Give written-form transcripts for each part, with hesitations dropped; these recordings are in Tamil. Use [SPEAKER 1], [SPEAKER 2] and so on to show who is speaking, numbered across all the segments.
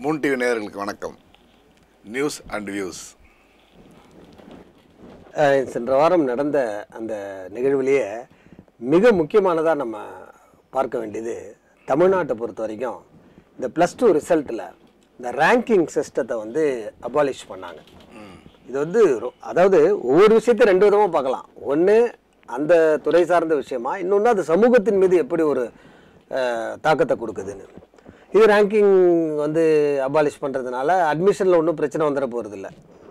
[SPEAKER 1] மூன் டிவி நேயர்களுக்கு வணக்கம். News and views.
[SPEAKER 2] சென்ற வாரம் நடந்த அந்த நிகழ்விலேயே மிக முக்கியமானதாக நம்ம பார்க்க வேண்டியது, தமிழ்நாட்டை பொறுத்த வரைக்கும் இந்த +2 ரிசல்ட்டில் இந்த ரேங்கிங் சிஸ்டத்தை வந்து அபாலிஷ் பண்ணாங்க. இது வந்து அதாவது ஒவ்வொரு விஷயத்தையும் ரெண்டு விதமாக பார்க்கலாம். ஒன்று அந்த துறை சார்ந்த விஷயமா, இன்னொன்று அது சமூகத்தின் மீது எப்படி ஒரு தாக்கத்தை கொடுக்குதுன்னு. இது ரேங்கிங் வந்து அபாலிஷ் பண்ணுறதுனால அட்மிஷனில் ஒன்றும் பிரச்சனை வந்துட போகிறதில்ல.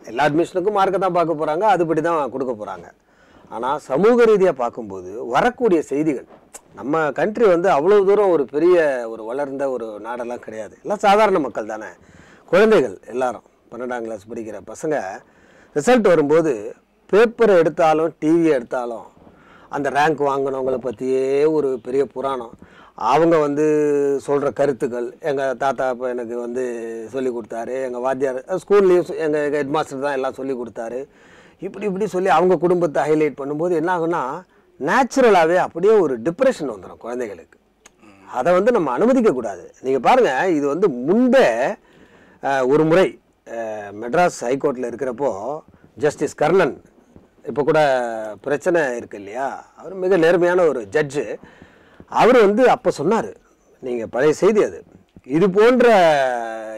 [SPEAKER 2] எல்லா அட்மிஷனுக்கும் மார்க்கை தான் பார்க்க போகிறாங்க, அதுபடி தான் கொடுக்க போகிறாங்க. ஆனால் சமூக ரீதியாக பார்க்கும்போது வரக்கூடிய செய்திகள், நம்ம கண்ட்ரி வந்து அவ்வளோ தூரம் ஒரு பெரிய ஒரு வளர்ந்த ஒரு நாடெல்லாம் கிடையாது. எல்லாம் சாதாரண மக்கள் தானே, குழந்தைகள் எல்லாரும் 12ஆம் கிளாஸ் படிக்கிற பசங்க. ரிசல்ட் வரும்போது பேப்பரை எடுத்தாலும் டிவியை எடுத்தாலும் அந்த ரேங்க் வாங்கினவங்களை பற்றியே ஒரு பெரிய புராணம். அவங்க வந்து சொல்கிற கருத்துக்கள், எங்கள் தாத்தா இப்போ எனக்கு வந்து சொல்லி கொடுத்தாரு, எங்கள் வாத்தியார் ஸ்கூல்லேயும் எங்கள் ஹெட் மாஸ்டர் தான் எல்லாம் சொல்லி கொடுத்தாரு, இப்படி சொல்லி அவங்க குடும்பத்தை ஹைலைட் பண்ணும்போது என்ன ஆகுன்னா, நேச்சுரலாகவே அப்படியே ஒரு டிப்ரெஷன் வந்துடும் குழந்தைகளுக்கு. அதை வந்து நம்ம அனுமதிக்கக்கூடாது. நீங்கள் பாருங்கள், இது வந்து முன்பே ஒரு முறை மெட்ராஸ் ஹைகோர்ட்டில் இருக்கிறப்போ ஜஸ்டிஸ் கர்ணன், இப்போ கூட பிரச்சனை இருக்கு இல்லையா, அவர் மிக நேர்மையான ஒரு ஜட்ஜு. அவர் வந்து அப்போ சொன்னார், நீங்கள் பழைய செய்தி அது, இது போன்ற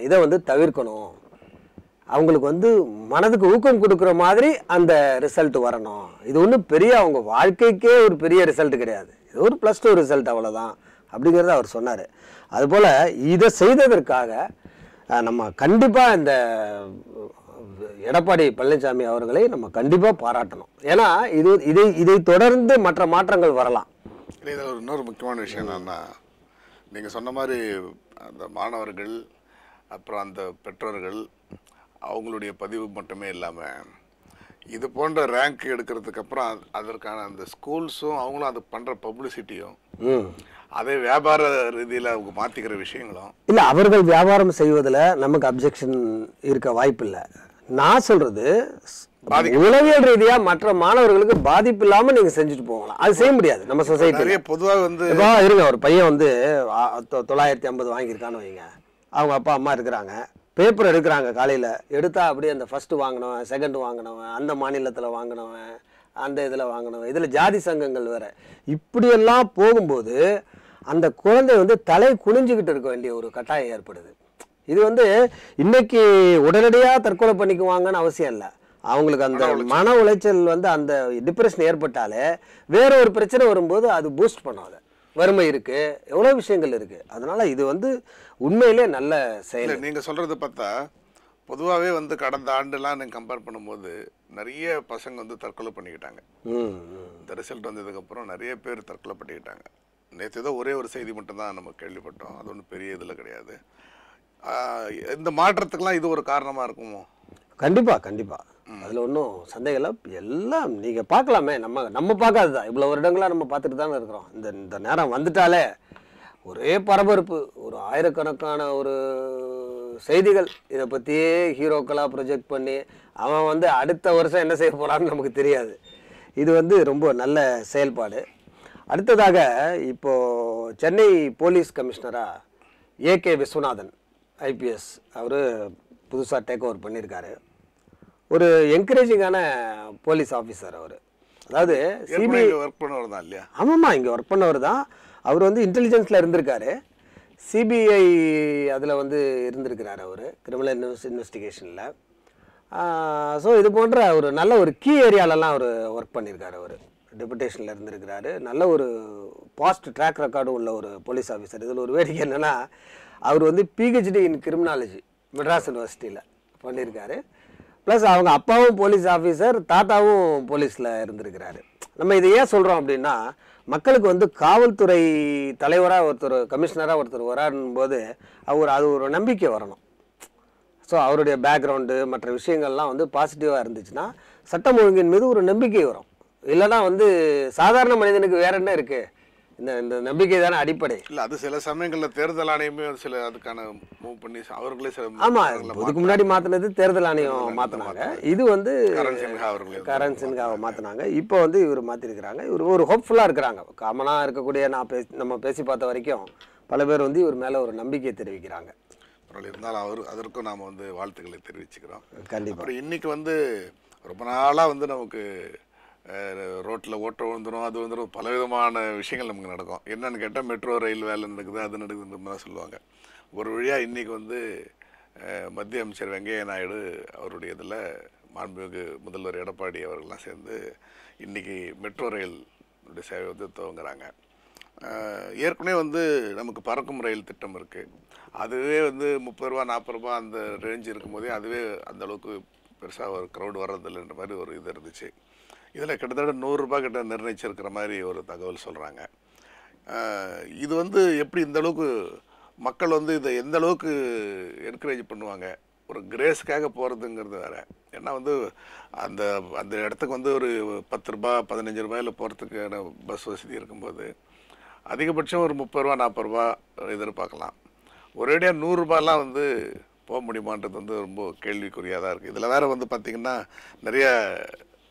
[SPEAKER 2] இதை வந்து தவிர்க்கணும், அவங்களுக்கு வந்து மனதுக்கு ஊக்கம் கொடுக்குற மாதிரி அந்த ரிசல்ட் வரணும். இது ஒன்றும் பெரிய அவங்க வாழ்க்கைக்கே ஒரு பெரிய ரிசல்ட் கிடையாது, இது ஒரு +2 ரிசல்ட் அவ்வளோதான் அப்படிங்கிறத அவர் சொன்னார். அதுபோல் இதை செய்ததற்காக நம்ம கண்டிப்பாக இந்த எடப்பாடி பழனிசாமி அவர்களை நம்ம கண்டிப்பாக பாராட்டணும். ஏன்னா இதை தொடர்ந்து மற்ற மாற்றங்கள் வரலாம்.
[SPEAKER 1] இதில் இன்னொரு முக்கியமான விஷயம் என்னன்னா, நீங்கள் சொன்ன மாதிரி அந்த மாணவர்கள் அப்புறம் அந்த பெற்றோர்கள் அவங்களுடைய பதிவு மட்டுமே இல்லாமல், இது போன்ற ரேங்க் எடுக்கிறதுக்கு அப்புறம் அதற்கான அந்த ஸ்கூல்ஸும் அவங்களும் அது பண்ணுற பப்ளிசிட்டியும், அதே வியாபார ரீதியில் அவங்க மாற்றிக்கிற விஷயங்களும்
[SPEAKER 2] இல்லை. அவர்கள் வியாபாரம் செய்வதில் நமக்கு அப்ஜெக்ஷன் இருக்க வாய்ப்பு இல்லை. நான் சொல்கிறது, உளவியல் ரீதியா மற்ற மாணவர்களுக்கு பாதிப்பு இல்லாம நீங்க செஞ்சுட்டு போகலாம். அது செய்ய முடியாது நம்ம சொசைட்டி.
[SPEAKER 1] பொதுவாக வந்து
[SPEAKER 2] இருங்க, ஒரு பையன் வந்து 950 வாங்கியிருக்கான்னு வைங்க, அவங்க அப்பா அம்மா இருக்கிறாங்க, பேப்பர் எடுக்கிறாங்க, காலையில் எடுத்தா அப்படியே அந்த ஃபர்ஸ்ட் வாங்கினவன், செகண்ட் வாங்கினவன், அந்த மாநிலத்தில் வாங்கினவன், அந்த இதில் வாங்கினவன், இதில் ஜாதி சங்கங்கள் வேற, இப்படியெல்லாம் போகும்போது அந்த குழந்தை வந்து தலை குனிஞ்சுக்கிட்டு இருக்க வேண்டிய ஒரு கட்டாயம் ஏற்படுது. இது வந்து இன்னைக்கு உடனடியாக தற்கொலை பண்ணிக்குவாங்கன்னு அவசியம் இல்லை. அவங்களுக்கு அந்த மன உளைச்சல் வந்து அந்த டிப்ரெஷன் ஏற்பட்டாலே வேற ஒரு பிரச்சனை வரும்போது அது பூஸ்ட் பண்ணாது. வறுமை இருக்கு, எவ்வளோ விஷயங்கள் இருக்கு. அதனால இது வந்து உண்மையிலே நல்ல செயல்.
[SPEAKER 1] நீங்கள் சொல்றது பார்த்தா பொதுவாகவே வந்து கடந்த ஆண்டுலாம் நீங்கள் கம்பேர் பண்ணும்போது நிறைய பசங்க வந்து தற்கொலை பண்ணிக்கிட்டாங்க. இந்த ரிசல்ட் வந்ததுக்கப்புறம் நிறைய பேர் தற்கொலை பண்ணிக்கிட்டாங்க. நேற்று ஏதோ ஒரே ஒரு செய்தி மட்டும்தான் நம்ம கேள்விப்பட்டோம், அது ஒன்றும் பெரிய இதில் கிடையாது. இந்த மாற்றத்துக்கெல்லாம் இது ஒரு காரணமாக இருக்குமோ?
[SPEAKER 2] கண்டிப்பாக அதில் ஒன்றும் சந்தேகம் இல்லை. எல்லாம் நீங்கள் பார்க்கலாமே, நம்ம பார்க்காதுதான், இவ்வளோ வருடங்களாக நம்ம பார்த்துட்டு தானே இருக்கிறோம். இந்த நேரம் வந்துட்டாலே ஒரே பரபரப்பு, ஒரு ஆயிரக்கணக்கான ஒரு செய்திகள் இதை பற்றியே ஹீரோக்களாக ப்ரொஜெக்ட் பண்ணி அவன் வந்து அடுத்த வருஷம் என்ன செய்ய போகிறான்னு நமக்கு தெரியாது. இது வந்து ரொம்ப நல்ல செயல்பாடு. அடுத்ததாக இப்போது சென்னை போலீஸ் கமிஷனராக ஏகே விஸ்வநாதன் ஐபிஎஸ் அவர் புதுசாக டேக் ஓவர் பண்ணியிருக்காரு. ஒரு என்கரேஜிங்கான போலீஸ் ஆஃபீஸர் அவர். அதாவது சிபிஐ
[SPEAKER 1] ஒர்க் பண்ணவர் தான் இல்லையா?
[SPEAKER 2] ஆமாம்மா, இங்கே ஒர்க் பண்ணவர் தான். அவர் வந்து இன்டெலிஜென்ஸில் இருந்திருக்காரு, சிபிஐ அதில் வந்து இருந்திருக்கிறார் அவர், கிரிமினல் இன்வெஸ்டிகேஷனில். ஸோ இது போன்ற ஒரு நல்ல ஒரு கீ ஏரியாலெல்லாம் அவர் ஒர்க் பண்ணியிருக்காரு. அவர் டெபுடேஷனில் இருந்திருக்கிறாரு. நல்ல ஒரு பாஸ்ட் ட்ராக் ரெக்கார்டும் உள்ள ஒரு போலீஸ் ஆஃபீஸர். இதில் ஒரு வேடிக்கை என்னென்னா, அவர் வந்து பிஹெச்டி இன் கிரிமினாலஜி மெட்ராஸ் யூனிவர்சிட்டியில் பண்ணியிருக்காரு. ப்ளஸ் அவங்க அப்பாவும் போலீஸ் ஆஃபீஸர், தாத்தாவும் போலீஸில் இருந்திருக்கிறாரு. நம்ம இதை ஏன் சொல்கிறோம் அப்படின்னா, மக்களுக்கு வந்து காவல்துறை தலைவராக ஒருத்தர், கமிஷனராக ஒருத்தர் வராடும் போது அது ஒரு நம்பிக்கை வரணும். ஸோ அவருடைய பேக்ரவுண்டு மற்ற விஷயங்கள்லாம் வந்து பாசிட்டிவாக இருந்துச்சுன்னா சட்டம் ஒழுங்கின் மீது ஒரு நம்பிக்கை வரும். இல்லைனா வந்து சாதாரண மனிதனுக்கு வேற என்ன இருக்குது, இந்த நம்பிக்கை தானே அடிப்படை.
[SPEAKER 1] இல்லை, அது சில சமயங்களில் தேர்தல் ஆணையமே சில அதுக்கான மூவ் பண்ணி அவர்களே சில.
[SPEAKER 2] ஆமாம், இதுக்கு முன்னாடி மாற்றினது தேர்தல் ஆணையம் மாற்றினாங்க. இது வந்து கரண் சின்ஹாவை மாற்றினாங்க. இப்போ வந்து இவர் மாற்றிருக்கிறாங்க. இவர் ஒரு ஹோப்ஃபுல்லாக இருக்கிறாங்க. காமனாக இருக்கக்கூடிய நம்ம பேசி பார்த்த வரைக்கும் பல பேர் வந்து இவர் மேலே ஒரு நம்பிக்கை தெரிவிக்கிறாங்க.
[SPEAKER 1] பரவாயில்ல, இருந்தாலும் அதற்கும் நாம் வந்து வாழ்த்துக்களை தெரிவிச்சுக்கிறோம்.
[SPEAKER 2] கண்டிப்பாக.
[SPEAKER 1] அப்புறம் இன்றைக்கி வந்து ரொம்ப நாளாக வந்து நமக்கு ரோட்டில் ஓட்ட விழுந்துடும், அது வந்துடும், பலவிதமான விஷயங்கள் நமக்கு நடக்கும். என்னென்னு கேட்டால் மெட்ரோ ரயில் வேலை நடக்குது, அது நடக்குதுன்ற மாதிரி சொல்லுவாங்க. ஒரு வழியாக இன்றைக்கி வந்து மத்திய அமைச்சர் வெங்கையா நாயுடு அவருடைய இதில் மாண்புமிகு முதல்வர் எடப்பாடி அவர்கள்லாம் சேர்ந்து இன்றைக்கி மெட்ரோ ரயில் சேவை வந்து துவங்குறாங்க. ஏற்கனவே வந்து நமக்கு பறக்கும் ரயில் திட்டம் இருக்குது. அதுவே வந்து 30 ரூபா 40 ரூபா அந்த ரேஞ்சு இருக்கும்போதே அதுவே அந்தளவுக்கு பெருசாக ஒரு க்ரௌட் வர்றதில்லைன்ற மாதிரி ஒரு இது இருந்துச்சு. இதில் கிட்டத்தட்ட 100 ரூபா கிட்ட நிர்ணயிச்சிருக்கிற மாதிரி ஒரு தகவல் சொல்கிறாங்க. இது வந்து எப்படி இந்தளவுக்கு மக்கள் வந்து இதை எந்த அளவுக்கு என்கரேஜ் பண்ணுவாங்க? ஒரு கிரேஸ்க்காக போகிறதுங்கிறது வேறு. ஏன்னா வந்து அந்த அந்த இடத்துக்கு வந்து ஒரு 10 ரூபா 15 ரூபாயில் போகிறதுக்கான பஸ் வசதி இருக்கும்போது அதிகபட்சம் ஒரு 30 ரூபா 40 ரூபா எதிர்பார்க்கலாம். ஒரேடியாக 100 ரூபாயெலாம் வந்து போக முடியுமான்றது வந்து ரொம்ப கேள்விக்குறியாக தான் இருக்குது. இதில் வேறு வந்து பார்த்திங்கன்னா நிறைய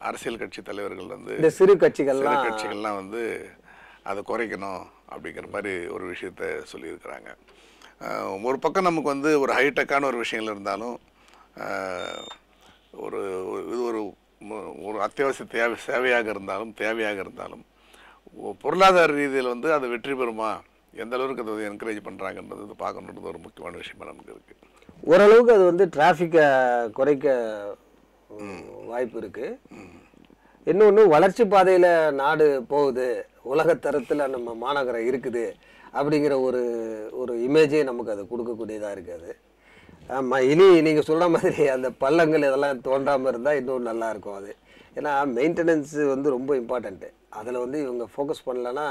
[SPEAKER 1] அரசியல் கட்சி தலைவர்கள் வந்து
[SPEAKER 2] இந்த சிறு கட்சிகள்லாம்
[SPEAKER 1] வந்து அதை குறைக்கணும் அப்படிங்கிற மாதிரி ஒரு விஷயத்த சொல்லியிருக்கிறாங்க. ஒரு பக்கம் நமக்கு வந்து ஒரு ஹைடெக்கான ஒரு விஷயங்கள் இருந்தாலும் ஒரு இது ஒரு அத்தியாவசிய சேவையாக இருந்தாலும் பொருளாதார ரீதியில் வந்து அது வெற்றி பெறுமா, எந்த அளவுக்கு அதை என்கரேஜ் பண்ணுறாங்கன்றது பார்க்கணுன்றது ஒரு முக்கியமான விஷயமா நமக்கு இருக்குது.
[SPEAKER 2] ஓரளவுக்கு அது வந்து டிராஃபிக்கை குறைக்க வாய்ப்பு இருக்குது. இன்னொன்று, வளர்ச்சி பாதையில் நாடு போகுது, உலகத்தரத்தில் நம்ம மாநகரம் இருக்குது அப்படிங்கிற ஒரு இமேஜே நமக்கு அது கொடுக்கக்கூடியதாக இருக்காது. ஆமாம், இனி நீங்கள் சொல்கிற மாதிரி அந்த பள்ளங்கள் இதெல்லாம் தோன்றாமல் இருந்தால் இன்னும் நல்லாயிருக்கும். அது ஏன்னா மெயின்டெனன்ஸு வந்து ரொம்ப இம்பார்ட்டண்ட்டு. அதில் வந்து இவங்க ஃபோக்கஸ் பண்ணலன்னா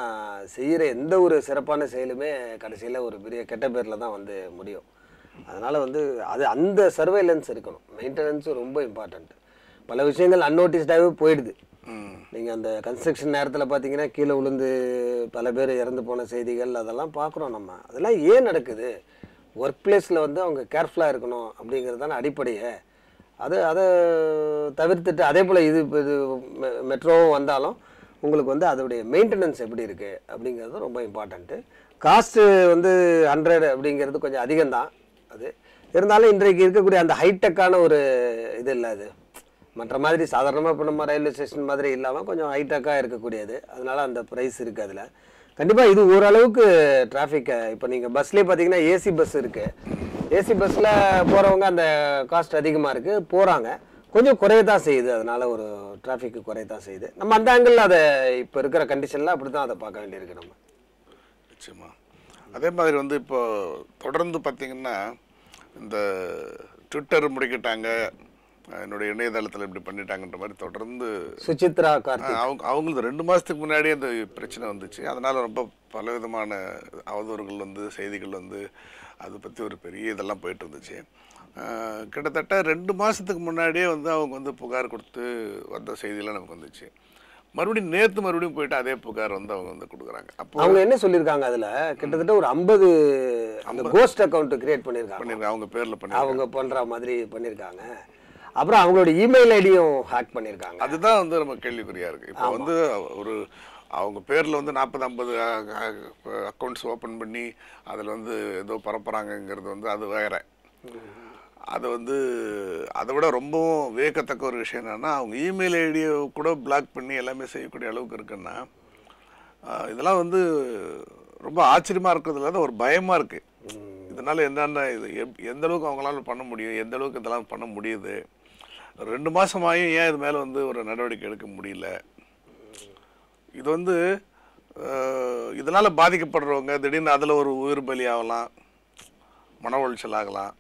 [SPEAKER 2] செய்கிற எந்த ஒரு சிறப்பான செயலுமே கடைசியில் ஒரு பெரிய கெட்ட பேரில் தான் வந்து முடியும். அதனால் வந்து அந்த சர்வேலன்ஸ் இருக்கணும். மெயின்டெனன்ஸு ரொம்ப இம்பார்ட்டண்ட்டு. பல விஷயங்கள் அன்னோட்டிஸ்டாகவே போயிடுது. நீங்கள் அந்த கன்ஸ்ட்ரக்ஷன் நேரத்தில் பார்த்தீங்கன்னா கீழே விழுந்து பல பேர் இறந்து போன செய்திகள் அதெல்லாம் பார்க்குறோம் நம்ம. அதெல்லாம் ஏன் நடக்குது? ஒர்க் பிளேஸில் வந்து அவங்க கேர்ஃபுல்லாக இருக்கணும் அப்படிங்கிறது தானே அடிப்படையே. அதை தவிர்த்துட்டு அதே போல் இது மெட்ரோவும் வந்தாலும் உங்களுக்கு வந்து அதோடைய மெயின்டெனன்ஸ் எப்படி இருக்குது அப்படிங்கிறது ரொம்ப இம்பார்ட்டண்ட்டு. காஸ்ட்டு வந்து 100 அப்படிங்கிறது கொஞ்சம் அதிகம்தான். அது இருந்தாலும் இன்றைக்கு இருக்கக்கூடிய அந்த ஹைடெக்கான ஒரு இது இல்லை. அது மற்ற மாதிரி சாதாரணமாக இப்போ நம்ம ரயில்வே ஸ்டேஷன் மாதிரி இல்லாமல் கொஞ்சம் ஹைடெக்காக இருக்கக்கூடியது. அதனால் அந்த ப்ரைஸ் இருக்குது. அதில் கண்டிப்பாக இது ஓரளவுக்கு டிராஃபிக்கை இப்போ நீங்கள் பஸ்லேயே பார்த்தீங்கன்னா ஏசி பஸ் இருக்குது. ஏசி பஸ்ஸில் போகிறவங்க அந்த காஸ்ட் அதிகமாக இருக்குது, போகிறாங்க, கொஞ்சம் குறையத்தான் செய்யுது. அதனால் ஒரு டிராஃபிக்கு குறையத்தான் செய்யுது. நம்ம அந்த ஆங்கிளில் அதை இப்போ இருக்கிற கண்டிஷனில் அப்படி தான் அதை பார்க்க வேண்டியிருக்கு நம்ம.
[SPEAKER 1] நிச்சயமா. அதே மாதிரி வந்து இப்போ தொடர்ந்து பார்த்திங்கன்னா இந்த ட்விட்டர் முடிக்கிட்டாங்க, என்னுடைய இணையதளத்தில் இப்படி பண்ணிட்டாங்கன்ற மாதிரி தொடர்ந்து
[SPEAKER 2] சுசித்ரா கார்த்திக்
[SPEAKER 1] அவங்களுக்கு 2 மாதத்துக்கு முன்னாடியே அந்த பிரச்சனை வந்துச்சு. அதனால் ரொம்ப பலவிதமான அவதூறுகள் வந்து செய்திகள் வந்து அதை பற்றி ஒரு பெரிய இதெல்லாம் போயிட்டு இருந்துச்சு. கிட்டத்தட்ட 2 மாதத்துக்கு முன்னாடியே வந்து அவங்க வந்து புகார் கொடுத்து வந்த செய்தியெல்லாம் நமக்கு வந்துச்சு. மறுபடியும் போயிட்டு அதே புகார் வந்து அவங்க வந்து கொடுக்குறாங்க.
[SPEAKER 2] அப்போ அவங்க என்ன சொல்லியிருக்காங்க? அதில் கிட்டத்தட்ட ஒரு 50 அந்த கோஸ்ட் அக்கௌண்ட் கிரியேட் பண்ணியிருக்காங்க.
[SPEAKER 1] அவங்க பேரில்
[SPEAKER 2] அவங்க பண்ணுற மாதிரி பண்ணியிருக்காங்க. அப்புறம் அவங்களோட இமெயில் ஐடியும் ஹேக் பண்ணியிருக்காங்க.
[SPEAKER 1] அதுதான் வந்து நம்ம கேள்விக்குறியாக இருக்குது. இப்போ வந்து அவங்க பேரில் வந்து 40-50 அக்கௌண்ட்ஸ் ஓப்பன் பண்ணி அதில் வந்து ஏதோ பரப்புகிறாங்கங்கிறது வந்து அது வேறு. அது வந்து அதை விட ரொம்பவும் வியக்கத்தக்க ஒரு விஷயம் என்னென்னா, அவங்க இமெயில் ஐடியை கூட பிளாக் பண்ணி எல்லாமே செய்யக்கூடிய அளவுக்கு இருக்குன்னா, இதெல்லாம் வந்து ரொம்ப ஆச்சரியமாக இருக்கிறது இல்லாத ஒரு பயமாக இருக்குது. இதனால் என்னென்ன இது எந்த அளவுக்கு அவங்களால பண்ண முடியும், எந்த அளவுக்கு இதெல்லாம் பண்ண முடியுது, 2 மாதமாயும் ஏன் இது மேலே வந்து ஒரு நடவடிக்கை எடுக்க முடியல? இது வந்து இதனால் பாதிக்கப்படுறவங்க திடீர்னு அதில் ஒரு உயிர் பலி ஆகலாம், மன உளைச்சல் ஆகலாம்,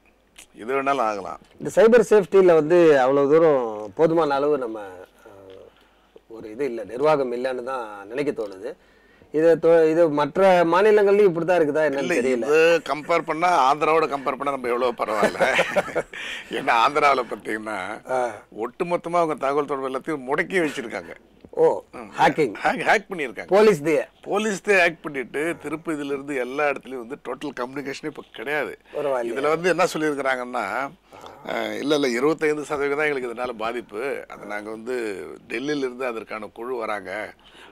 [SPEAKER 1] இது வேணாலும் ஆகலாம்.
[SPEAKER 2] இந்த சைபர் சேஃப்டியில் வந்து அவ்வளோ தூரம் போதுமான அளவு நம்ம ஒரு இது இல்லை, நிர்வாகம் இல்லைன்னு தான் நினைக்க தோணுது. இது மற்ற மாநிலங்கள்லையும் இப்படி தான் இருக்குதா என்னன்னு தெரியல.
[SPEAKER 1] இது கம்பேர் பண்ணால் ஆந்திராவோட கம்பேர் பண்ணால் நம்ம எவ்வளோ பரவாயில்ல. ஏன்னா ஆந்திராவில் பார்த்தீங்கன்னா ஒட்டுமொத்தமாக அவங்க தகவல் தொடர்பு எல்லாத்தையும் முடக்கி வச்சுருக்காங்க.
[SPEAKER 2] ஓ, ஹேக்கிங்
[SPEAKER 1] ஹேக் பண்ணியிருக்காங்க. போலீஸ் ஹேக் பண்ணிட்டு திருப்பி இதுல இருந்து எல்லா இடத்துலயும் வந்து டோட்டல் கம்யூனிகேஷனே இப்போ கிடையாது. இதுல வந்து என்ன சொல்லியிருக்கிறாங்கன்னா, இல்லை இல்லை 25% தான் எங்களுக்கு இதனால் பாதிப்பு. அதை நாங்கள் வந்து டெல்லியிலேருந்து அதற்கான குழு வராங்க,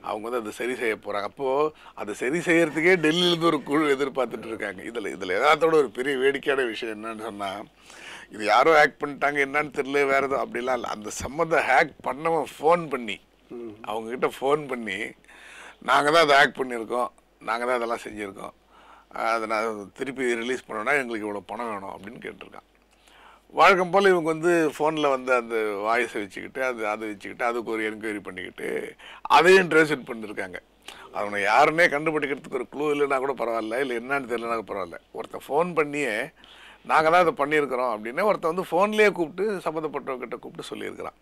[SPEAKER 1] அவங்க வந்து அதை சரி செய்ய போகிறாங்க. அப்போது அதை சரி செய்யறதுக்கே டெல்லியிலேருந்து ஒரு குழு எதிர்பார்த்துட்டு இருக்காங்க. இதில் எதாத்தோட ஒரு பெரிய வேடிக்கையான விஷயம் என்னன்னு சொன்னால், இது யாரோ ஹேக் பண்ணிட்டாங்க என்னன்னு தெரியல, வேறு எதுவும் அப்படிலாம் இல்லை. அந்த சம்மந்த ஹேக் பண்ணவன் ஃபோன் பண்ணி, அவங்கக்கிட்ட ஃபோன் பண்ணி, நாங்கள் தான் அதை ஹேக் பண்ணியிருக்கோம், நாங்கள் தான் அதெல்லாம் செஞ்சுருக்கோம், அதை நான் திருப்பி ரிலீஸ் பண்ணோன்னா எங்களுக்கு இவ்வளோ பணம் வேணும் அப்படின்னு கேட்டிருக்கான். வழக்கம் போல் இவங்க வந்து ஃபோனில் வந்து அந்த வாய்ஸை வச்சுக்கிட்டு அதை வச்சுக்கிட்டு அதுக்கு ஒரு என்கொயரி பண்ணிக்கிட்டு அதையும் ட்ரேஸ் அவுட் பண்ணியிருக்காங்க. அவனை யாருன்னே கண்டுபிடிக்கிறதுக்கு ஒரு க்ளூ இல்லைன்னா கூட பரவாயில்ல, இல்லை என்னன்னு தெரியலனா பரவாயில்ல, ஒருத்தன் ஃபோன் பண்ணியே நாங்கள் தான் அதை பண்ணியிருக்கிறோம் அப்படின்னு ஒருத்தன் வந்து ஃபோன்லேயே கூப்பிட்டு சம்மந்தப்பட்டவர்கிட்ட கூப்பிட்டு சொல்லியிருக்கிறான்.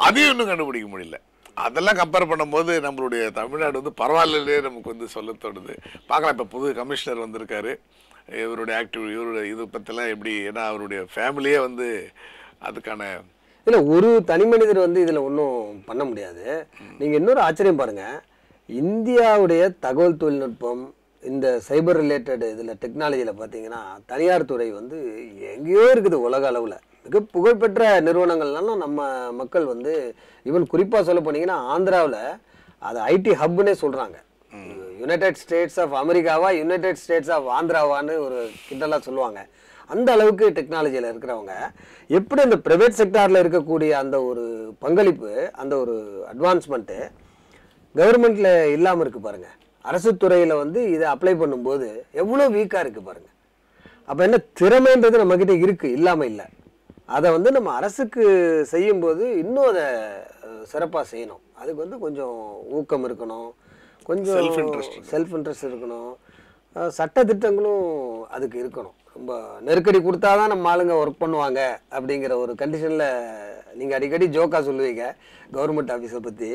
[SPEAKER 1] அதையும் இன்னும் கண்டுபிடிக்க முடியல. அதெல்லாம் கம்பேர் பண்ணும்போது நம்மளுடைய தமிழ்நாடு வந்து பரவாயில்லையே நமக்கு வந்து சொல்ல தோணுது. பார்க்கலாம், இப்போ புது கமிஷனர் வந்திருக்காரு, இவருடைய இவருடைய இது பற்றிலாம் எப்படி, ஏன்னா அவருடைய ஃபேமிலியே வந்து அதுக்கான
[SPEAKER 2] இல்லை ஒரு தனி மனிதர் வந்து இதில் ஒன்றும் பண்ண முடியாது. நீங்கள் இன்னொரு ஆச்சரியம் பாருங்கள், இந்தியாவுடைய தகவல் தொழில்நுட்பம் இந்த சைபர் ரிலேட்டட் இதில் டெக்னாலஜியில் பார்த்தீங்கன்னா தனியார் துறை வந்து எங்கேயோ இருக்குது. உலக அளவில் மிக புகழ்பெற்ற நிறுவனங்கள்னாலும் நம்ம மக்கள் வந்து ஈவன் குறிப்பாக சொல்ல போனீங்கன்னா ஆந்திராவில் அது ஐடி ஹப்னே சொல்கிறாங்க. யுனைடெட் ஸ்டேட்ஸ் ஆஃப் அமெரிக்காவா யுனைடெட் ஸ்டேட்ஸ் ஆஃப் ஆந்திராவான்னு ஒரு கிண்டலாக சொல்லுவாங்க. அந்த அளவுக்கு டெக்னாலஜியில் இருக்கிறவங்க எப்படி அந்த ப்ரைவேட் செக்டாரில் இருக்கக்கூடிய அந்த ஒரு பங்களிப்பு, அந்த ஒரு அட்வான்ஸ்மெண்ட்டு கவர்மெண்ட்டில் இல்லாமல் இருக்குது பாருங்கள். அரசு துறையில் வந்து இதை அப்ளை பண்ணும்போது எவ்வளோ வீக்காக இருக்குது பாருங்கள். அப்போ என்ன திறமைன்றது நம்மக்கிட்ட இருக்குது, இல்லாமல் இல்லை. அதை வந்து நம்ம அரசுக்கு செய்யும்போது இன்னும் அதை சிறப்பாக செய்யணும். அதுக்கு வந்து கொஞ்சம் ஊக்கம் இருக்கணும், கொஞ்சம் செல்ஃப் இன்ட்ரெஸ்ட் இருக்கணும், சட்ட திட்டங்களும் அதுக்கு இருக்கணும். ரொம்ப நெருக்கடி கொடுத்தா தான் நம்ம ஆளுங்க ஒர்க் பண்ணுவாங்க அப்படிங்கிற ஒரு கண்டிஷனில் நீங்கள் அடிக்கடி ஜோக்காக சொல்லுவீங்க கவர்மெண்ட் ஆஃபீஸை பற்றி.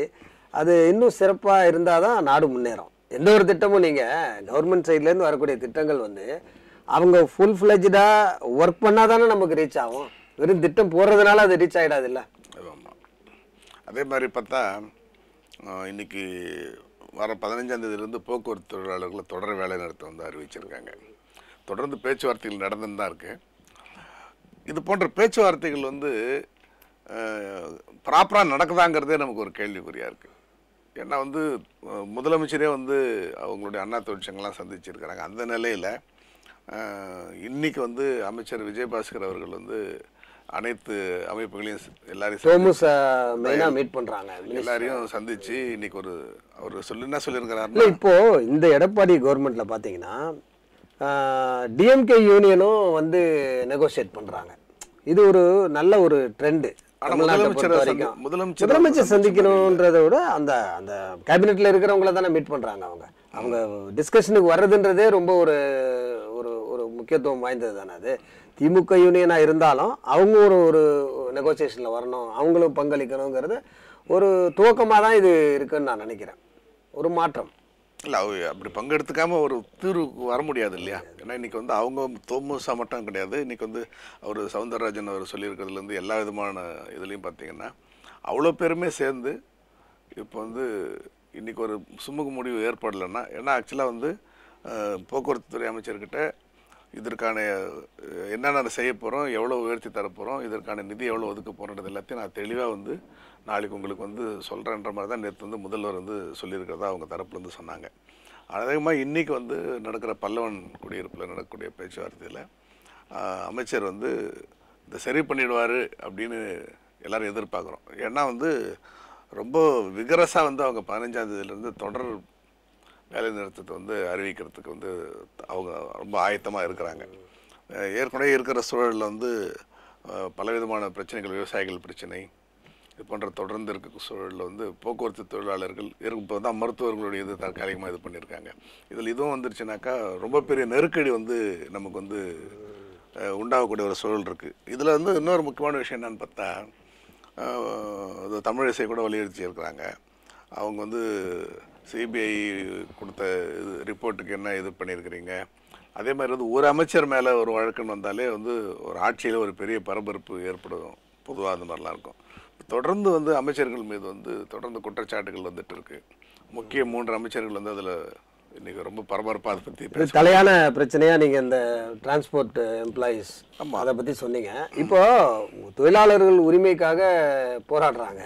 [SPEAKER 2] அது இன்னும் சிறப்பாக இருந்தால் தான் நாடு முன்னேறும். எந்த ஒரு திட்டமும் நீங்கள் கவர்மெண்ட் சைட்லேருந்து வரக்கூடிய திட்டங்கள் வந்து அவங்க ஃபுல் ஃப்ளெஜ்டாக ஒர்க் பண்ணால் தானே நமக்கு ரீச் ஆகும். வெறும் திட்டம் போடுறதுனால அது ரீச் ஆகிடாது இல்லை.
[SPEAKER 1] அதே மாதிரி பார்த்தா இன்னைக்கு வர 15ஆம் தேதியிலிருந்து போக்குவரத்து தொழிலாளர்களை தொடர் வேலை நிறுத்தம் வந்து அறிவிச்சிருக்காங்க. தொடர்ந்து பேச்சுவார்த்தைகள் நடந்துன்னு தான் இருக்குது. இது போன்ற பேச்சுவார்த்தைகள் வந்து ப்ராப்பராக நடக்குதாங்கிறதே நமக்கு ஒரு கேள்விக்குறியாக இருக்குது. ஏன்னா வந்து முதலமைச்சரே வந்து அவங்களுடைய அண்ணா தொழிற்சங்கம்லாம் சந்திச்சிருக்கிறாங்க. அந்த நிலையில் இன்னைக்கு வந்து அமைச்சர் விஜயபாஸ்கர் அவர்கள் வந்து அனைத்து அமைப்புகளையும் எல்லாரையும்
[SPEAKER 2] மீட் பண்றாங்க,
[SPEAKER 1] எல்லாரையும் சந்திச்சு இன்னைக்கு ஒரு அவர் என்ன சொல்லியிருக்கிறாரு.
[SPEAKER 2] இப்போ இந்த எடப்பாடி கவர்மெண்ட்ல பாத்தீங்கன்னா டிஎம்கே யூனியனும் வந்து நெகோசியேட் பண்றாங்க. இது ஒரு நல்ல ஒரு ட்ரெண்டு. முதலமைச்சர் சந்திக்கணும்ன்றதை விட அந்த அந்த கேபினெட்ல இருக்கிறவங்கள தானே மீட் பண்றாங்க. அவங்க டிஸ்கஷனுக்கு வர்றதுன்றதே ரொம்ப ஒரு ஒரு முக்கியத்துவம் வாய்ந்தது தானே. அது திமுக யூனியனாக இருந்தாலும் அவங்க ஒரு நெகோசியேஷனில் வரணும், அவங்களும் பங்களிக்கணுங்கிறது ஒரு துவக்கமாக தான் இது இருக்குன்னு நான் நினைக்கிறேன். ஒரு மாற்றம்
[SPEAKER 1] இல்லை, அப்படி பங்கெடுத்துக்காமல் ஒரு தீர்வுக்கு வர முடியாது இல்லையா. ஏன்னா இன்றைக்கி வந்து அவங்க தோமுசா மட்டும் கிடையாது. இன்றைக்கி வந்து அவர் சவுந்தரராஜன் அவர் சொல்லியிருக்கிறதுலேருந்து எல்லா விதமான இதுலேயும் பார்த்தீங்கன்னா அவ்வளோ பேருமே சேர்ந்து இப்போ வந்து இன்றைக்கி ஒரு சுமூக முடிவு ஏற்படலைன்னா, ஏன்னா ஆக்சுவலாக வந்து போக்குவரத்து துறை அமைச்சர்கிட்ட இதற்கான என்னென்ன செய்ய போகிறோம், எவ்வளோ உயர்த்தி தரப்போகிறோம், இதற்கான நிதி எவ்வளோ ஒதுக்க போகிறோன்றது எல்லாத்தையும் நான் தெளிவாக வந்து நாளைக்கு உங்களுக்கு வந்து சொல்கிறேன்ற மாதிரி தான் நேற்று வந்து முதல்வர் வந்து சொல்லியிருக்கிறதா அவங்க தரப்புலேருந்து சொன்னாங்க. அதிகமாக இன்றைக்கி வந்து நடக்கிற பல்லவன் குடியிருப்பில் நடக்கக்கூடிய பேச்சுவார்த்தையில் அமைச்சர் வந்து இதை சரி பண்ணிடுவார் அப்படின்னு எல்லோரும் எதிர்பார்க்குறோம். ஏன்னா வந்து ரொம்ப விகரஸாக வந்து அவங்க 15ஆம் தேதியிலேருந்து தொடர் வேலை நிறுத்தத்தை வந்து அறிவிக்கிறதுக்கு வந்து அவங்க ரொம்ப ஆயத்தமாக இருக்கிறாங்க. ஏற்கனவே இருக்கிற சூழலில் வந்து பலவிதமான பிரச்சனைகள், விவசாயிகள் பிரச்சனை இது போன்ற தொடர்ந்து இருக்க சூழலில் வந்து போக்குவரத்து தொழிலாளர்கள் இப்போ தான் மருத்துவர்களுடைய இது தற்காலிகமாக இது பண்ணியிருக்காங்க. இதில் இதுவும் வந்துருச்சுனாக்கா ரொம்ப பெரிய நெருக்கடி வந்து நமக்கு வந்து உண்டாகக்கூடிய ஒரு சூழல் இருக்குது. இதில் வந்து இன்னொரு முக்கியமான விஷயம் என்னென்னு பார்த்தா, தமிழிசை கூட வலியுறுத்தி இருக்கிறாங்க. அவங்க வந்து சிபிஐ கொடுத்த இது ரிப்போர்ட்டுக்கு என்ன இது பண்ணியிருக்கிறீங்க, அதே மாதிரி வந்து ஒரு அமைச்சர் மேலே ஒரு வழக்குன்னு வந்தாலே வந்து ஒரு ஆட்சியில் ஒரு பெரிய பரபரப்பு ஏற்படும். பொதுவாக அந்த மாதிரிலாம் இருக்கும். தொடர்ந்து வந்து அமைச்சர்கள் மீது வந்து தொடர்ந்து குற்றச்சாட்டுகள் வந்துட்டு இருக்கு. முக்கிய 3 அமைச்சர்கள் வந்து அதில் இன்றைக்கி ரொம்ப பரபரப்பாக அதை பற்றி
[SPEAKER 2] இது தலையான பிரச்சனையாக நீங்கள் இந்த டிரான்ஸ்போர்ட் எம்ப்ளாயீஸ் அதை பற்றி சொன்னீங்க. இப்போது தொழிலாளர்கள் உரிமைக்காக போராடுறாங்க,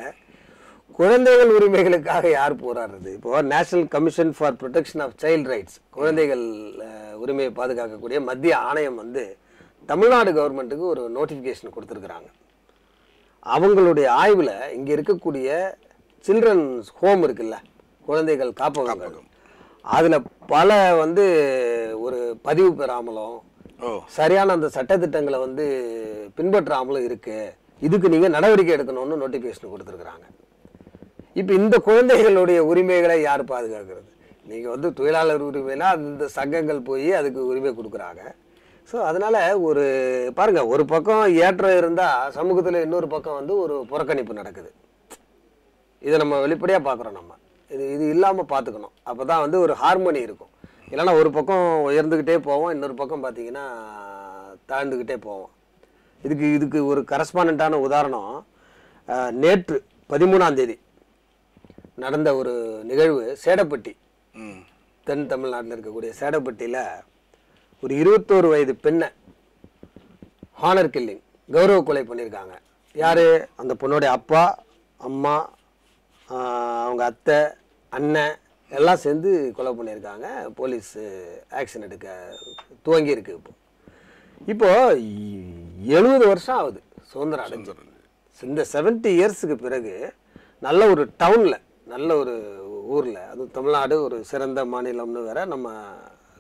[SPEAKER 2] குழந்தைகள் உரிமைகளுக்காக யார் போராடுறது? இப்போது national commission for protection of child rights, குழந்தைகள் உரிமையை பாதுகாக்கக்கூடிய மத்திய ஆணையம் வந்து தமிழ்நாடு கவர்மெண்ட்டுக்கு ஒரு நோட்டிஃபிகேஷன் கொடுத்துருக்குறாங்க. அவங்களுடைய ஆய்வில் இங்கே இருக்கக்கூடிய சில்ட்ரன்ஸ் ஹோம் இருக்குல்ல, குழந்தைகள் காப்பகங்கள், அதில் பல வந்து ஒரு பதிவு பெறாமலும் சரியான அந்த சட்டத்திட்டங்களை வந்து பின்பற்றாமலும் இருக்குது. இதுக்கு நீங்கள் நடவடிக்கை எடுக்கணும்னு நோட்டிஃபிகேஷன் கொடுத்துருக்குறாங்க. இப்போ இந்த குழந்தைகளுடைய உரிமைகளை யார் பாதுகாக்கிறது? நீங்கள் வந்து தொழிலாளர் உரிமைனா அந்த சங்கங்கள் போய் அதுக்கு உரிமை கொடுக்குறாங்க. ஸோ அதனால் ஒரு பாருங்கள், ஒரு பக்கம் ஏற்றம் இருந்தால் சமூகத்தில் இன்னொரு பக்கம் வந்து ஒரு புறக்கணிப்பு நடக்குது. இதை நம்ம வெளிப்படையாக பார்க்குறோம். நம்ம இது இல்லாமல் பார்த்துக்கணும். அப்போ தான் வந்து ஒரு ஹார்மோனி இருக்கும். இல்லைன்னா ஒரு பக்கம் உயர்ந்துக்கிட்டே போவோம், இன்னொரு பக்கம் பார்த்திங்கன்னா தாழ்ந்துக்கிட்டே போவோம். இதுக்கு ஒரு கரஸ்பாண்டான உதாரணம், நேற்று 13ஆம் தேதி நடந்த ஒரு நிகழ்வு. சேடப்பட்டி, தென் தமிழ்நாட்டில் இருக்கக்கூடிய சேடப்பட்டியில் ஒரு 21 வயது பெண்ணை ஹானர் கில்லிங், கௌரவ கொலை பண்ணியிருக்காங்க. யார்? அந்த பொண்ணுடைய அப்பா, அம்மா, அவங்க அத்தை, அண்ணன் எல்லாம் சேர்ந்து கொலை பண்ணியிருக்காங்க. போலீஸ் ஆக்ஷன் எடுக்க துவங்கியிருக்கு. இப்போது 70 வருஷம் ஆகுது சுதந்திரம் அடைஞ்சு. இந்த 70 இயர்ஸுக்கு பிறகு நல்ல ஒரு டவுனில், நல்ல ஒரு ஊரில், அதுவும் தமிழ்நாடு ஒரு சிறந்த மாநிலம்னு வேற நம்ம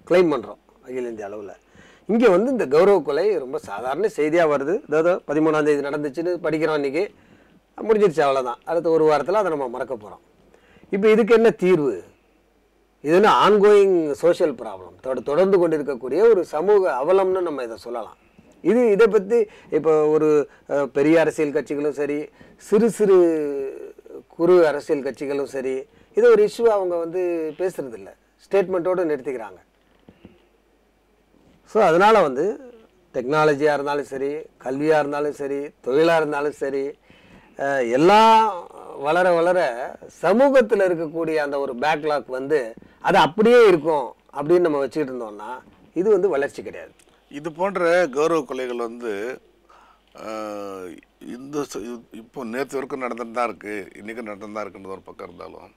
[SPEAKER 2] கிளைம் பண்ணுறோம் அகில இந்திய அளவில். இங்கே வந்து இந்த கௌரவ கொலை ரொம்ப சாதாரண செய்தியாக வருது. அதாவது 13ஆம் தேதி நடந்துச்சுன்னு படிக்கிறோம், இன்றைக்கி முடிஞ்சிருச்சு, அவ்வளோதான். அடுத்த ஒரு வாரத்தில் அதை நம்ம மறக்க போகிறோம். இப்போ இதுக்கு என்ன தீர்வு? இதுன்னு ஆன்கோயிங் சோஷியல் ப்ராப்ளம், தொடர்ந்து கொண்டிருக்கக்கூடிய ஒரு சமூக அவலம்னு நம்ம இதை சொல்லலாம். இதை பற்றி இப்போ ஒரு பெரிய அரசியல் கட்சிகளும் சரி, சிறு சிறு குறு அரசியல் கட்சிகளும் சரி, இதை ஒரு இஷ்யூ அவங்க வந்து பேசுறதில்ல, ஸ்டேட்மெண்ட்டோடு நிறுத்திக்கிறாங்க. ஸோ அதனால் வந்து டெக்னாலஜியாக இருந்தாலும் சரி, கல்வியாக இருந்தாலும் சரி, தொழிலாக இருந்தாலும் சரி, எல்லாம் வளர வளர சமூகத்தில் இருக்கக்கூடிய அந்த ஒரு பேக்லாக் வந்து அது அப்படியே இருக்கும் அப்படின்னு நம்ம வச்சுக்கிட்டு இருந்தோம்னா இது வந்து வளர்ச்சி கிடையாது.
[SPEAKER 1] இது போன்ற கௌரவ கொலைகள் வந்து இப்போ நேற்று வரைக்கும் நடந்துட்டு தான் இருக்குது, இன்றைக்கும் நடந்துட்டு தான் இருக்குன்றது ஒரு பக்கம் இருந்தாலும்,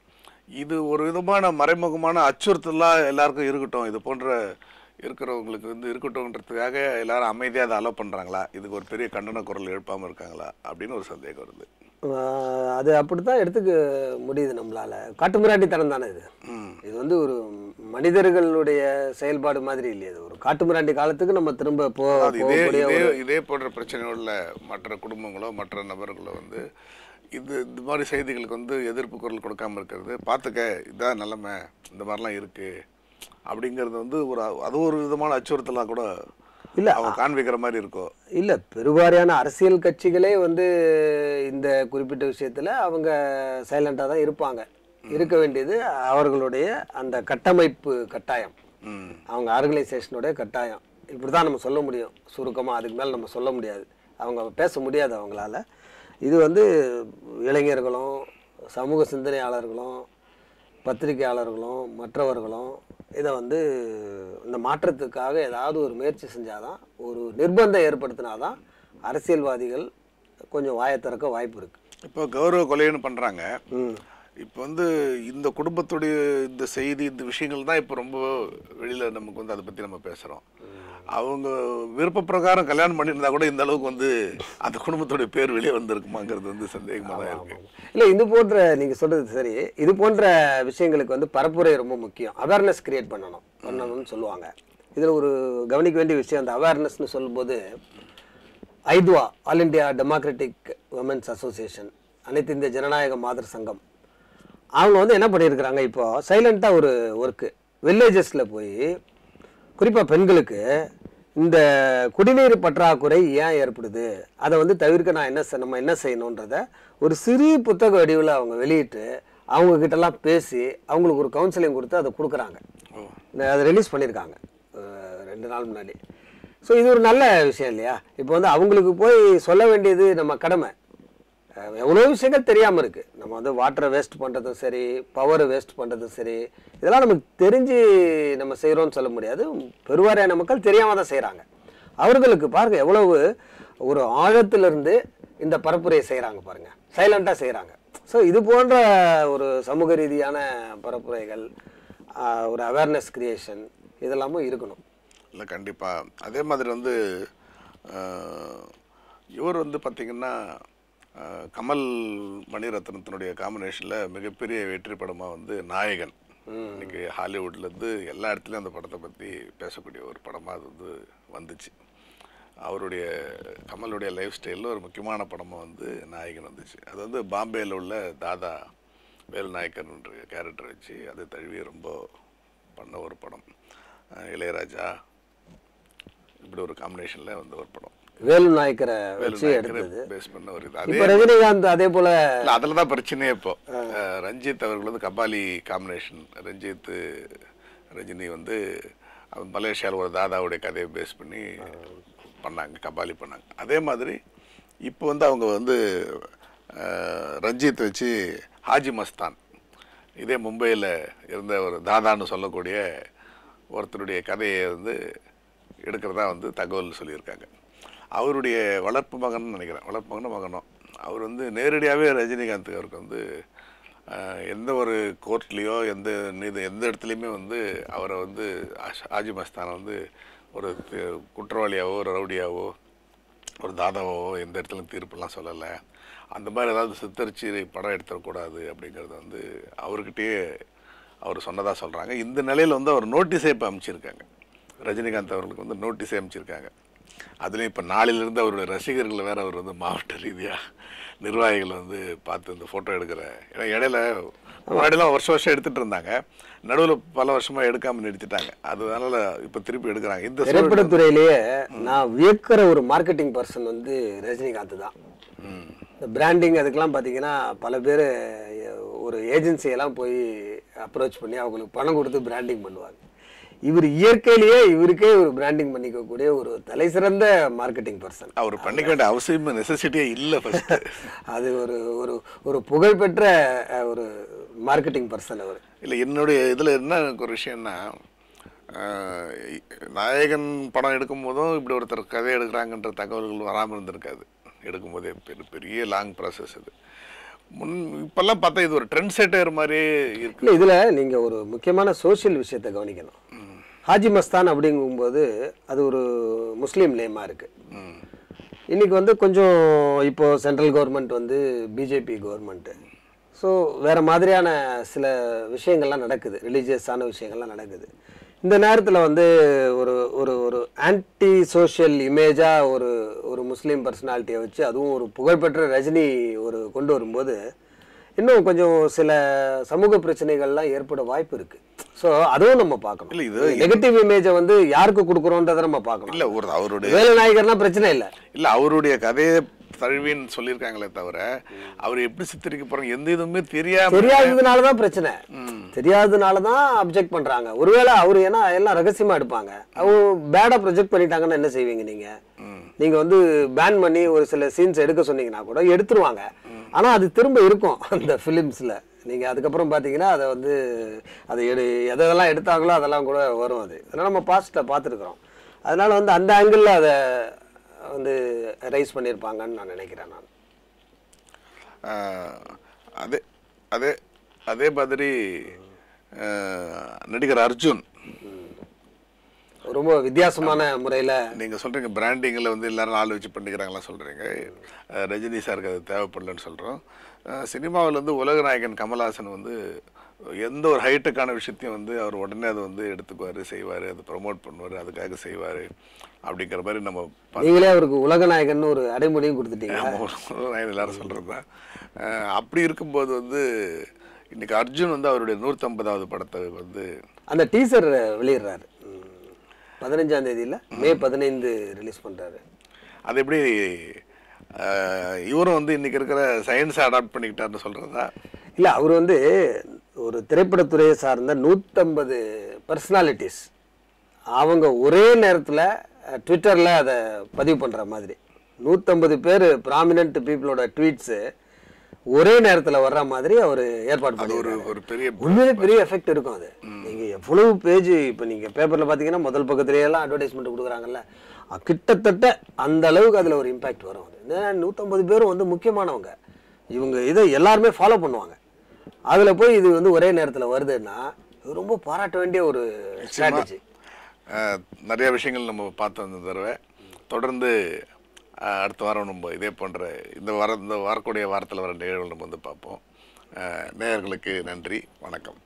[SPEAKER 1] இது ஒரு விதமான மறைமுகமான அச்சுறுத்தலாக எல்லாருக்கும் இருக்கட்டும், இது போன்ற இருக்கிறவங்களுக்கு வந்து இருக்கட்டும்ன்றதுக்காக எல்லாரும் அமைதியாக அதை அலோவ் பண்ணுறாங்களா? இதுக்கு ஒரு பெரிய கண்டன குரல் எழுப்பாமல் இருக்காங்களா அப்படின்னு ஒரு சந்தேகம் வருது.
[SPEAKER 2] அது அப்படி தான் எடுத்துக்க முடியுது நம்மளால். காட்டுமிராண்டித்தனம் தானே இது. இது வந்து ஒரு மனிதர்களுடைய செயல்பாடு மாதிரி இல்லையா? இது ஒரு காட்டுமிராண்டி காலத்துக்கு நம்ம திரும்ப
[SPEAKER 1] இதே போன்ற பிரச்சனைகளில் மற்ற குடும்பங்களோ மற்ற நபர்களோ வந்து இந்த மாதிரி செய்திகளுக்கு வந்து எதிர்ப்பு குரல் கொடுக்காமல் இருக்கிறது, பார்த்துக்க இதான் நிலைமை, இந்த மாதிரிலாம் இருக்குது அப்படிங்கிறது வந்து அது ஒரு விதமான அச்சுறுத்தலாக கூட இல்லை அவங்க காண்பிக்கிற மாதிரி இருக்கும்.
[SPEAKER 2] இல்லை, பெருவாரியான அரசியல் கட்சிகளே வந்து இந்த குறிப்பிட்ட விஷயத்தில் அவங்க சைலண்டாக தான் இருப்பாங்க. இருக்க வேண்டியது அவர்களுடைய அந்த கட்டமைப்பு கட்டாயம், அவங்க ஆர்கனைசேஷனுடைய கட்டாயம். இப்படி தான் நம்ம சொல்ல முடியும் சுருக்கமாக, அதுக்கு மேலே நம்ம சொல்ல முடியாது, அவங்க பேச முடியாது அவங்களால. இது வந்து இளைஞர்களும் சமூக சிந்தனையாளர்களும் பத்திரிகையாளர்களும் மற்றவர்களும் இதை வந்து இந்த மாற்றத்துக்காக ஏதாவது ஒரு முயற்சி செஞ்சாதான், ஒரு நிர்பந்தம் ஏற்படுத்தினாதான் அரசியல்வாதிகள் கொஞ்சம் வாயை திறக்க வாய்ப்பு இருக்குது.
[SPEAKER 1] இப்போ கௌரவ கொலைன்னு பண்ணுறாங்க. இப்போ வந்து இந்த குடும்பத்துடைய இந்த செய்தி, இந்த விஷயங்கள் தான் இப்போ ரொம்ப வெளியில் நமக்கு வந்து அதை பற்றி நம்ம பேசுகிறோம். அவங்க விருப்ப பிரகாரம் கல்யாணம் பண்ணியிருந்தா கூட இந்த அளவுக்கு வந்து அந்த குடும்பத்துடைய பேர் வெளியே வந்திருக்குமாங்கிறது வந்து சந்தேகமாக தான் இருக்குது.
[SPEAKER 2] இல்லை, இது போன்ற நீங்கள் சொல்கிறது சரி, இது போன்ற விஷயங்களுக்கு வந்து பரப்புரை ரொம்ப முக்கியம். அவேர்னஸ் கிரியேட் பண்ணணும்னு சொல்லுவாங்க. இதில் ஒரு கவனிக்க வேண்டிய விஷயம், அந்த அவேர்னஸ்னு சொல்லும்போது ஐத்வா, all India democratic women's association, அனைத்து இந்திய ஜனநாயக மாதர் சங்கம், அவங்க வந்து என்ன பண்ணியிருக்கிறாங்க, இப்போ சைலண்ட்டாக ஒரு ஒர்க்கு வில்லேஜஸில் போய் குறிப்பாக பெண்களுக்கு இந்த குடிநீர் பற்றாக்குறை ஏன் ஏற்படுது, அதை வந்து தவிர்க்க நம்ம என்ன செய்யணுன்றத ஒரு சிறு புத்தக வடிவில் அவங்க வெளியிட்டு அவங்கக்கிட்டலாம் பேசி அவங்களுக்கு ஒரு கவுன்சிலிங் கொடுத்து அதை கொடுக்குறாங்க. அதை ரிலீஸ் பண்ணியிருக்காங்க 2 நாள் முன்னாடி. ஸோ இது ஒரு நல்ல விஷயம் இல்லையா? இப்போ வந்து அவங்களுக்கு போய் சொல்ல வேண்டியது நம்ம கடமை. எவ்வளோ விஷயங்கள் தெரியாமல் இருக்குது. நம்ம வந்து வாட்டரை வேஸ்ட் பண்ணுறதும் சரி, பவரை வேஸ்ட் பண்ணுறதும் சரி, இதெல்லாம் நமக்கு தெரிஞ்சு நம்ம செய்கிறோன்னு சொல்ல முடியாது. பெருவாரியான மக்கள் தெரியாமல் தான் செய்கிறாங்க. அவர்களுக்கு பாருங்கள் எவ்வளவு ஒரு ஆழத்திலிருந்து இந்த பரப்புரையை செய்கிறாங்க பாருங்கள், சைலண்ட்டாக செய்கிறாங்க. ஸோ இது போன்ற ஒரு சமூக ரீதியான பரப்புரைகள், ஒரு அவேர்னஸ் கிரியேஷன் இதெல்லாமும் இருக்கணும்.
[SPEAKER 1] இல்லை கண்டிப்பாக. அதே மாதிரி வந்து இவர் வந்து பார்த்திங்கன்னா கமல் மணிரத்னத்தினுடைய காம்பினேஷனில் மிகப்பெரிய வெற்றி படமாக வந்து நாயகன், இன்னைக்கு ஹாலிவுட்லேருந்து எல்லா இடத்துலையும் அந்த படத்தை பற்றி பேசக்கூடிய ஒரு படமாக அது வந்து வந்துச்சு. அவருடைய கமலுடைய லைஃப் ஸ்டைலில் ஒரு முக்கியமான படமாக வந்து நாயகன் வந்துச்சு. அது வந்து பாம்பேயில் உள்ள தாதா வேலு நாயக்கர்ன்ற கேரக்டர் வச்சு அது தழுவி ரொம்ப பண்ண ஒரு படம். இளையராஜா இப்படி ஒரு காம்பினேஷனில் வந்த ஒரு படம்.
[SPEAKER 2] வேலு நாயக்கரை வச்சு எடுத்தது
[SPEAKER 1] பேஸ் பண்ண ஒரு இது.
[SPEAKER 2] இப்போ ரஜினிகாந்த் அதே போல்
[SPEAKER 1] அதில் தான் பிரச்சனையே. இப்போ ரஞ்சித் அவர்கள் வந்து கபாலி காம்பினேஷன், ரஞ்சித் ரஜினி வந்து மலேசியாவில் ஒரு தாதாவுடைய கதையை பேஸ் பண்ணி பண்ணாங்க, கபாலி பண்ணாங்க. அதே மாதிரி இப்போ வந்து அவங்க வந்து ரஞ்சித் வச்சு ஹாஜி மஸ்தான், இதே மும்பையில் இருந்த ஒரு தாதான்னு சொல்லக்கூடிய ஒருத்தருடைய கதையை வந்து எடுக்கிறதா வந்து தகவல் சொல்லியிருக்காங்க. அவருடைய வளர்ப்பு மகன் நினைக்கிறேன், வளர்ப்பு மகனோ அவர் வந்து நேரடியாகவே ரஜினிகாந்த் அவருக்கு வந்து எந்த ஒரு கோர்ட்லேயோ எந்த இடத்துலையுமே வந்து அவரை வந்து ஹாஜி மஸ்தானை வந்து ஒரு குற்றவாளியாவோ ஒரு ரவுடியாவோ ஒரு தாதாவோ எந்த இடத்துலையும் தீர்ப்புலாம் சொல்லலை. அந்த மாதிரி ஏதாவது சித்தரிச்சு படம் எடுத்துடக்கூடாது அப்படிங்கிறத வந்து அவர்கிட்டயே அவர் சொன்னதாக சொல்கிறாங்க. இந்த நிலையில் வந்து அவர் நோட்டீஸே இப்போ அமைச்சிருக்காங்க, ரஜினிகாந்த் அவர்களுக்கு வந்து நோட்டீஸே அமைச்சிருக்காங்க. அதுலேயும் இப்போ நாளிலிருந்து அவருடைய ரசிகர்களை வேறு அவர் வந்து மாவட்ட ரீதியாக நிர்வாகிகள் வந்து பார்த்து இந்த ஃபோட்டோ எடுக்கிற, ஏன்னா இடையில முன்னாடிலாம் வருஷம் எடுத்துகிட்டு இருந்தாங்க, நடுவில் பல வருஷமாக எடுக்காமல் நிறுத்திட்டாங்க. அதனால இப்போ திருப்பி எடுக்கிறாங்க. இந்த
[SPEAKER 2] திரைப்படத்துறையிலேயே நான் வியக்கிற ஒரு மார்க்கெட்டிங் பர்சன் வந்து ரஜினிகாந்த் தான். இந்த பிராண்டிங் அதுக்கெல்லாம் பார்த்தீங்கன்னா பல பேர் ஒரு ஏஜென்சியெல்லாம் போய் அப்ரோச் பண்ணி அவங்களுக்கு பணம் கொடுத்து பிராண்டிங் பண்ணுவாங்க. இவர் இயற்கையிலேயே இவருக்கே ஒரு பிராண்டிங் பண்ணிக்கக்கூடிய ஒரு தலை சிறந்த மார்க்கெட்டிங் பர்சன்.
[SPEAKER 1] அவர் பண்ணிக்க வேண்டிய அவசியம் நெசசிட்டியே இல்லை.
[SPEAKER 2] அது ஒரு ஒரு ஒரு புகழ்பெற்ற ஒரு மார்க்கெட்டிங் பர்சன் அவர்.
[SPEAKER 1] இல்லை, என்னுடைய இதில் என்ன ஒரு விஷயம்னா, நாயகன் படம் எடுக்கும் போதும் இப்படி ஒருத்தர் கதை எடுக்கிறாங்கன்ற தகவல்கள் வராமல் இருந்திருக்காது. எடுக்கும்போதே பெரிய லாங் ப்ராசஸ் இது. இப்பெல்லாம் பார்த்தா இது ஒரு ட்ரெண்ட் செட்டர் மாதிரியே இருக்கு.
[SPEAKER 2] இல்லை, இதில் நீங்கள் ஒரு முக்கியமான சோஷியல் விஷயத்தை கவனிக்கணும். ஹாஜி மஸ்தான் அப்படிங்கும்போது அது ஒரு முஸ்லீம் நேமாக இருக்குது. இன்றைக்கி வந்து கொஞ்சம் இப்போது சென்ட்ரல் கவர்மெண்ட் வந்து பிஜேபி கவர்மெண்ட்டு, ஸோ வேறு மாதிரியான சில விஷயங்கள்லாம் நடக்குது, ரிலீஜியஸான விஷயங்கள்லாம் நடக்குது. இந்த நேரத்தில் வந்து ஒரு ஒரு ஒரு ஆன்டி சோஷியல் இமேஜாக ஒரு ஒரு முஸ்லீம் பர்சனாலிட்டியை வச்சு, அதுவும் ஒரு புகழ்பெற்ற ரஜினி ஒரு கொண்டு வரும்போது இன்னும் கொஞ்சம் சில சமூக பிரச்சனைகள்லாம் ஏற்பட வாய்ப்பு இருக்குது. ஸோ அதுவும் நம்ம பார்க்கணும். இல்லை, இது நெகட்டிவ் இமேஜை வந்து யாருக்கு கொடுக்குறோன்றதை நம்ம பார்க்கணும்.
[SPEAKER 1] இல்லை, அவருடைய
[SPEAKER 2] வேலுநாயகர்னா பிரச்சனை இல்லை.
[SPEAKER 1] இல்லை, அவருடைய கதையை தழுவின்னு சொல்லியிருக்காங்களே தவிர அவர் எப்படி சித்தரிக்க போறாங்க எந்த இதுவுமே
[SPEAKER 2] தெரியாததுனாலதான் பிரச்சனை. தெரியாததுனாலதான் அப்ஜெக்ட் பண்றாங்க. ஒருவேளை அவரு ஏன்னா எல்லாம் ரகசியமா எடுப்பாங்க, அவங்க பேடா ப்ரொஜெக்ட் பண்ணிட்டாங்கன்னா என்ன செய்வீங்க நீங்க? நீங்க வந்து பேன் பண்ணி ஒரு சில சீன்ஸ் எடுக்க சொன்னீங்கன்னா கூட எடுத்துருவாங்க. ஆனா அது திரும்ப இருக்கும் அந்த பிலிம்ஸ்ல. நீங்க அதுக்கப்புறம் பாத்தீங்கன்னா அதை வந்து அதை எதெல்லாம் எடுத்தாங்களோ அதெல்லாம் கூட வரும். அதெல்லாம் நம்ம பாஸ்ட்ல பார்த்துருக்குறோம். அதனால வந்து அந்த ஆங்கிள் அதை வந்து ரைஸ் பண்ணியிருப்பாங்கன்னு நான் நினைக்கிறேன். நான்
[SPEAKER 1] அதே அதே அதே மாதிரி நடிகர் அர்ஜுன்
[SPEAKER 2] ரொம்ப வித்தியாசமான முறையில்
[SPEAKER 1] நீங்கள் சொல்கிறீங்க, பிராண்டிங்கில் வந்து எல்லாரும் ஆள் வச்சு பண்ணிக்கிறாங்களா சொல்கிறீங்க. ரஜினி சாருக்கு அது தேவைப்படலன்னு சொல்கிறோம். சினிமாவில் வந்து உலக நாயகன் கமல்ஹாசன் வந்து எந்த ஒரு ஹைட்டெக்கான விஷயத்தையும் வந்து அவர் உடனே அதை வந்து எடுத்துக்குவார், செய்வார், அதை ப்ரொமோட் பண்ணுவார், அதுக்காக செய்வார் அப்படிங்கிற மாதிரி நம்ம
[SPEAKER 2] நீங்களே அவருக்கு உலக நாயகன் ஒரு அடைமொழியும் கொடுத்துட்டீங்க.
[SPEAKER 1] எல்லாரும் சொல்கிறது தான். அப்படி இருக்கும்போது வந்து இன்னைக்கு அர்ஜுன் வந்து அவருடைய 150வது படத்தை வந்து
[SPEAKER 2] அந்த டீசர் வெளியிடுறாரு 15ஆம் தேதியில், மே 15 ரிலீஸ் பண்ணுறாரு.
[SPEAKER 1] அது எப்படி இவரும் வந்து இன்னைக்கு இருக்கிற சயின்ஸை அடாப்ட் பண்ணிக்கிட்டாருன்னு சொல்கிறதா?
[SPEAKER 2] இல்லை, அவர் வந்து ஒரு திரைப்படத்துறையை சார்ந்த 150 பர்சனாலிட்டிஸ் அவங்க ஒரே நேரத்தில் ட்விட்டரில் அதை பதிவு பண்ணுற மாதிரி 150 பேர் ப்ராமினன்ட் பீப்புளோட ட்வீட்ஸு ஒரே நேரத்தில் வர்ற மாதிரி அவர் ஏற்பாடு பண்ணி
[SPEAKER 1] ஒரு பெரிய
[SPEAKER 2] உண்மையிலே பெரிய எஃபெக்ட் இருக்கும். அது நீங்கள் எவ்வளவு பேஜ் இப்போ நீங்கள் பேப்பரில் பார்த்தீங்கன்னா முதல் பக்கத்துலேயெல்லாம் அட்வர்டைஸ்மெண்ட் கொடுக்குறாங்கல்ல, கிட்டத்தட்ட அந்த அளவுக்கு அதில் ஒரு இம்பேக்ட் வரும். அது 150 பேரும் வந்து முக்கியமானவங்க, இவங்க இதை எல்லாருமே ஃபாலோ பண்ணுவாங்க. அதில் போய் இது வந்து ஒரே நேரத்தில் வருதுன்னா இது ரொம்ப பாராட்ட வேண்டிய ஒரு ஸ்ட்ராட்டஜி.
[SPEAKER 1] நிறைய விஷயங்கள் நம்ம பார்த்து வந்த தடவை தொடர்ந்து அடுத்த வாரம் நம்ம இதே போன்ற இந்த வரக்கூடிய வாரத்தில் வர நிகழ்வுகள் நம்ம வந்து பார்ப்போம். நேயர்களுக்கு நன்றி, வணக்கம்.